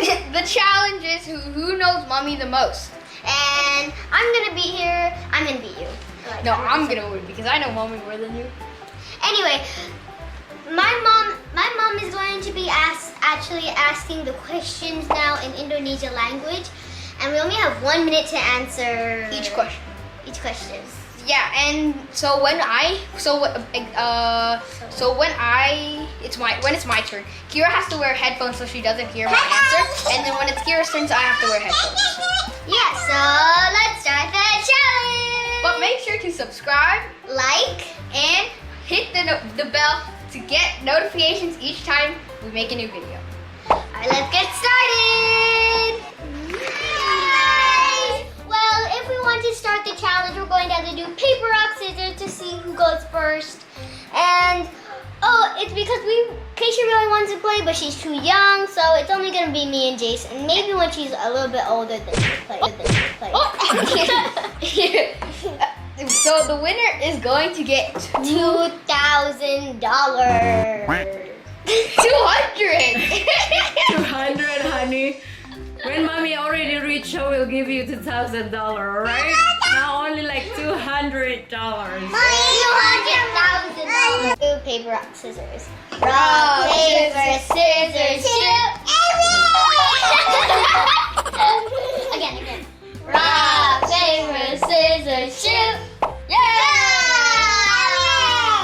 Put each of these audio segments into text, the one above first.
The challenge is who knows mommy the most. And I'm gonna be here. I'm gonna beat you. No, I'm gonna win because I know mommy more than you. Anyway, my mom is going to be actually asking the questions now in Indonesian language, and we only have 1 minute to answer Each question. Each question. Yeah, and so when it's my turn, Keyra has to wear headphones so she doesn't hear my answer, and then when it's Keyra's turn, I have to wear headphones. Yeah, so let's start the challenge. But make sure to subscribe, Like, and hit the bell to get notifications each time we make a new video. alright, let's get started. Nice. Well, if we want to start the challenge, we're going to have to do paper, rock, scissors to see who goes first. And it's because Keisha really wants to play, but she's too young, so it's only going to be me and Jason. Maybe when she's a little bit older, then she'll play. So the winner is going to get $2,000. 200. 200, honey. When mommy already rich, she will give you $2,000, alright? Now only like $200. $200,000. Do paper, rock, scissors. Rock, paper, scissors, shoot. Again. Rock, paper, scissors, shoot.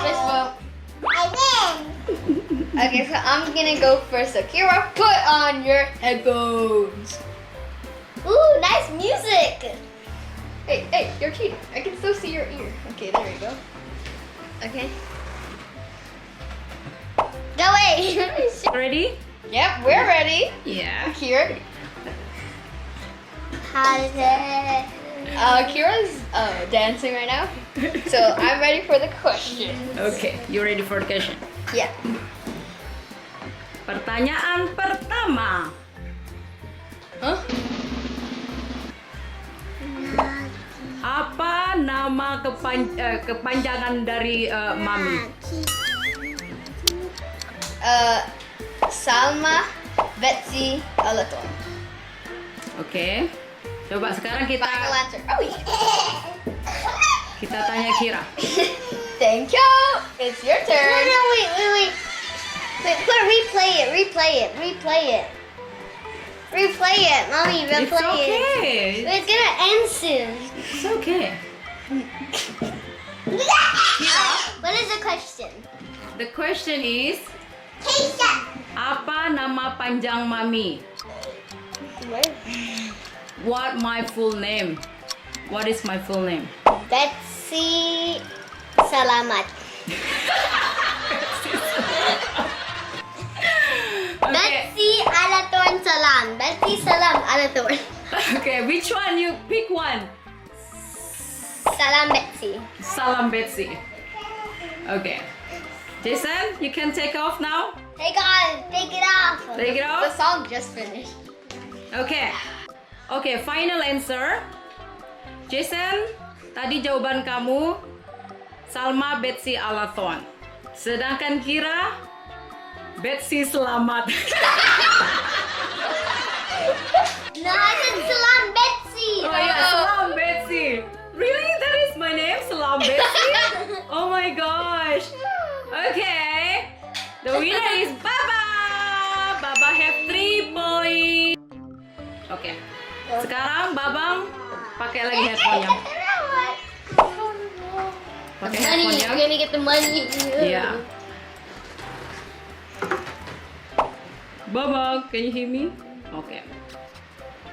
Fist bump. Okay, so I'm gonna go first. So Keyra, put on your headphones. Ooh, nice music. Hey, you're cheating. I can still see your ear. Okay, there you go. Okay. Go away. Ready? Yep, we're ready. Yeah. Keyra. Kira's dancing right now. So I'm ready for the question. Okay, you ready for the question? Yeah. Pertanyaan pertama. Huh? Apa nama kepanjangan dari mami? Salma Betsy Alaton. Oke. Coba sekarang kita Final answer. Oh yeah. kita tanya Keyra. Thank you. It's your turn. No, wait. Replay it, mommy. It's Replay it. okay. It's gonna end soon. It's okay. What is the question? The question is, Keisha. apa nama panjang mami? What my full name? What is my full name? Betsy Salamat. Okay. Betsy Alatorn Salam. Betsy Salam Alatorn. Okay, which one? You pick one. Salam Betsy. Salam Betsy. Okay. Jason, you can take off now. Hey guys, take it off. Take it The off. song just finished. Okay. Okay, final answer. Jason, tadi jawaban kamu Salma Betsy Alathon. Sedangkan Keyra Betsy Selamat. No, I said Salam Betsy. Oh yeah, Salam Betsy. Really? That is my name, Salam Betsy? Oh my gosh. Okay. The winner is Baba. Baba have 3 points. Okay. Sekarang Babang pakai lagi headphone-nya. Pakai Money, headphone-nya. you're gonna get the money. Iya. Babang, can you hear me? Oke.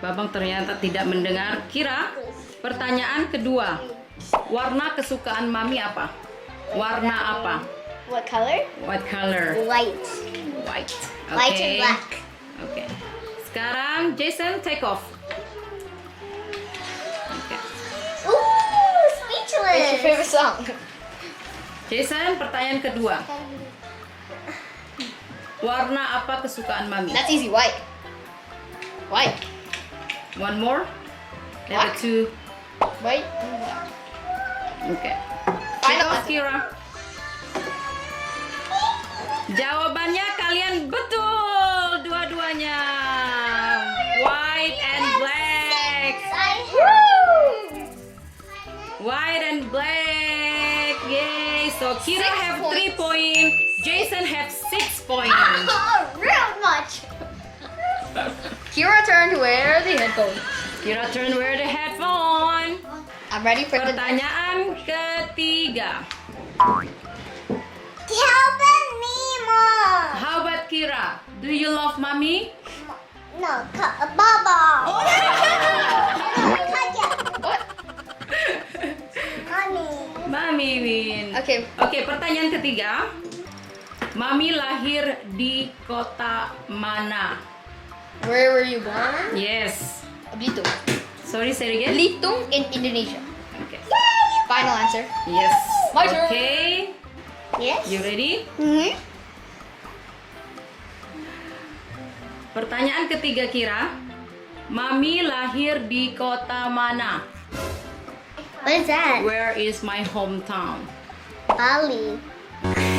Babang ternyata tidak mendengar. Keyra, pertanyaan kedua. Warna kesukaan mami apa? Warna apa? What color? What color? White. White. White and Okay. black. Oke. Sekarang Jason take off. Oke. Ooh, What's your speechless. favorite song? Jason, pertanyaan kedua. Warna apa kesukaan mami? That's easy. White. White. One more. Level Black. 2. White. Oke. Final Take off, answer. Keyra. Jawabannya kalian betul dua-duanya. White and black. Yay! So Keyra 6 have points. 3 points. Jason have 6 points. Oh, real much. Keyra turn to wear the headphones. Keyra turn wear the headphone. I'm ready for the Pertanyaan ketiga. Help me, Mom. How about Keyra? Do you love mommy? No, Baba. What? Mommy. Mami win. Okay. Oke, pertanyaan ketiga. Mami lahir di kota mana? Where were you born? Yes. Belitung. Sorry, say it again. Belitung in Indonesia. Okay. Final answer. Yes. My turn. Okay. Yes. You ready? Mm-hmm. Pertanyaan ketiga Keyra. Mami lahir di kota mana? What is that? Where is my hometown? Bali.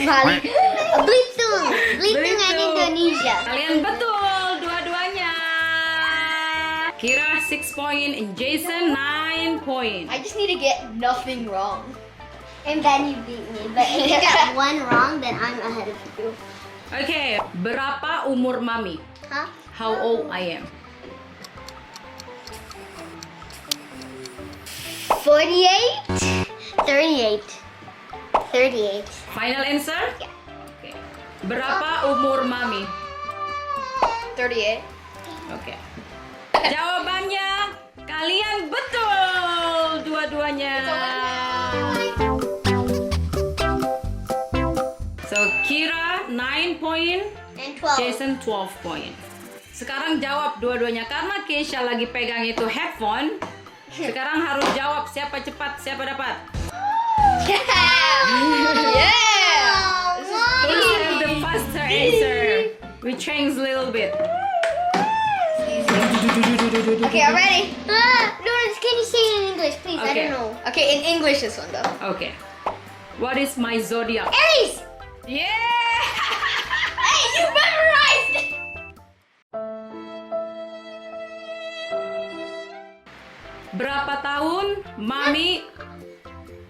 Bali. Belitung. Belitung and Belitung. Indonesia. Kalian betul dua-duanya. Keyra 6 point and Jason 9 point. I just need to get nothing wrong. And then you beat me. But if you get one wrong, then I'm ahead of you. Oke, berapa umur Mami? Huh? How old I am? 48? 38. 38. Final answer? Yeah. Oke. Berapa umur Mami? 38. Oke. Jawabannya kalian betul dua-duanya. So Keyra 9 point, And 12. Jason 12 point. Sekarang jawab dua-duanya karena Keisha lagi pegang itu headphone. Sekarang harus jawab siapa cepat, siapa dapat. Yeah. Who's have the faster answer? We change a little bit. Okay, I'm ready. No, can you say it in English, please? I Okay. don't know. Okay, in English this one though. Okay. What is my zodiac? Aries! Yeah! Hey, you memorized it! Berapa tahun Mami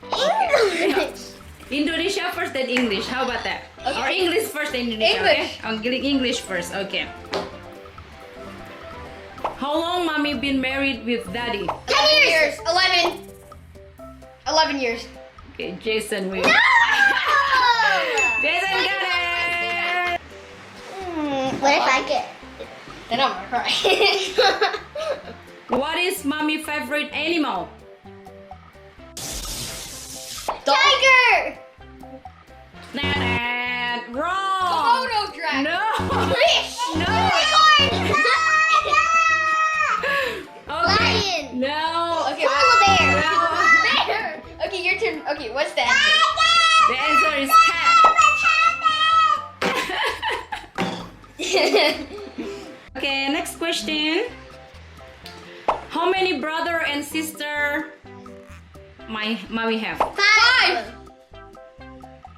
English! Indonesia first then English. How about that? Okay. Or English first then Indonesia. English. Okay? English first. Okay. How long Mommy been married with Daddy? 10 years. 11. 11 years. Okay, Jason wins. No! Jason got it. What if I get... Then I'm gonna cry. What is Mommy favorite animal? Tiger! Nah, wrong. Komodo dragon. No. Fish. No. Okay. Lion! No. Okay. Koala bear! No. Bear. Okay, your turn. Okay, what's the answer? The answer is cat. Okay, next question. How many brother and sister my mommy have? 5.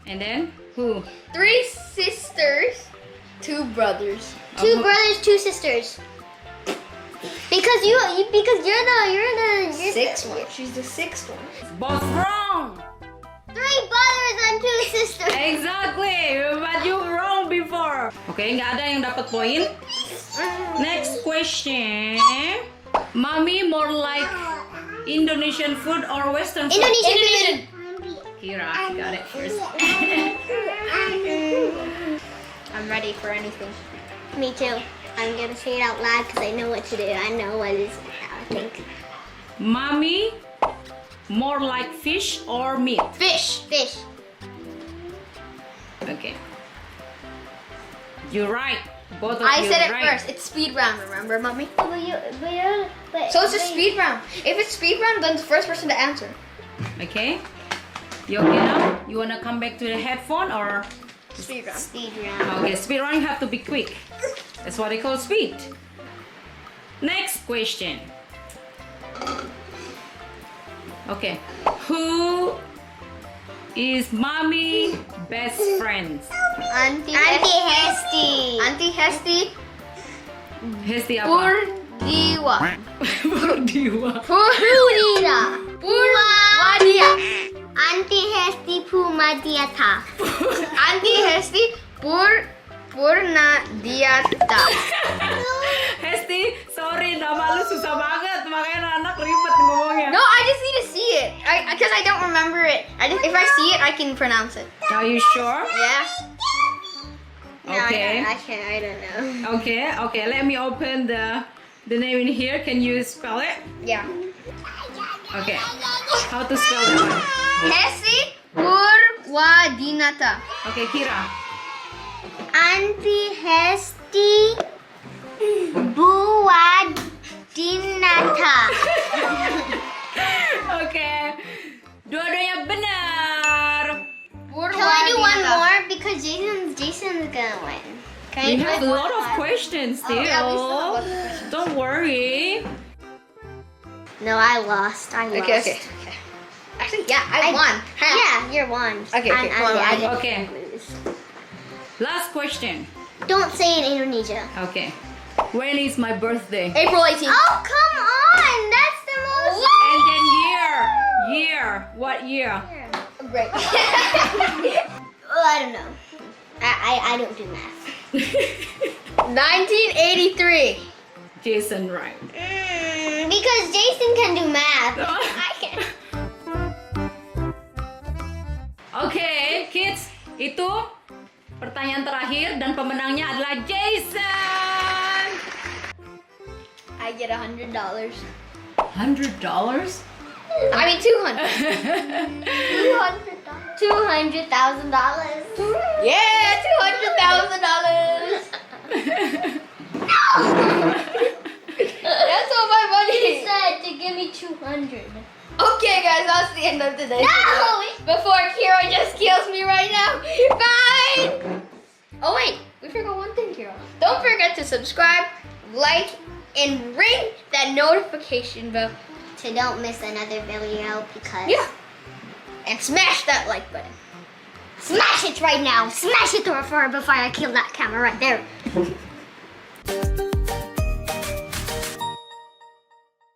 And then who? 3 sisters, 2 brothers. Two brothers, 2 sisters. Because you're the Sixth one. She's the 6th one. Both wrong. 3 brothers and 2 sisters. Exactly, but you wrong before. Okay, nggak ada yang dapat poin. Next question. Mommy more like Indonesian food or Western food? Indonesian. Keyra got it first. I'm ready for anything. Me too. I'm gonna say it out loud because I know what to do. I know what is. I think. Mommy more like fish or meat? Fish. Fish. Okay. You're right. Both of I you said it right. first. It's speed round, remember, mommy? But So it's a speed round. If it's speed round, then it's the first person to answer. Okay. You okay now? You wanna come back to the headphone or? Speed round. Speed round. Okay, speed run you have to be quick. That's what they call speed. Next question. Okay. Who is mommy best friends? Auntie Hesti. Auntie Hesti. Hesti apa? Purdiwa. Berdua. Purdiwa. Purdiwa. Wadia. Anti Hesti Pumadiata. Anti Hesti Purna Diata. Hesti, sorry, nama lu susah banget, makanya anak ribet ngomongnya. No, I just need to see it. Because I don't remember it. If I see it, I can pronounce it. Are you sure? Yeah. No, Okay. I can't. I don't know. Okay. Let me open the name in here. Can you spell it? Yeah. Okay. How to spell that one? Hesi Purwadinata. Okay, Keyra. Anti Hesti Buwadinata. Okay. Dua-duanya benar. Can I do one more? Because Jason's gonna win. Can We I do have a one lot more? of questions still. Yeah, we still have lots of questions. Don't worry. No, I lost. I lost. Okay. Actually, yeah, I won. Yeah, you're one. Okay, come on, I didn't Okay. lose. Last question. Don't say in Indonesia. Okay. When is my birthday? April 18th. Oh, come on! That's the most. And then year. What year? Great. Well, I don't know. I don't do math. 1983. Jason, right? Because Jason can do math. I can. Okay, kids. Itu pertanyaan terakhir dan pemenangnya adalah Jason. I get $100. $100? I mean 200. $200,000. Yeah, $200,000. That's all my He money. said to give me 200. Okay, guys, that's the end of today's No! video. Before Keyra just kills me right now. Bye. Oh wait, we forgot one thing, Keyra. Don't forget to subscribe, like, and ring that notification bell. So don't miss another video because. Yeah. And smash that like button. Smash it right now! Smash it before I kill that camera right there.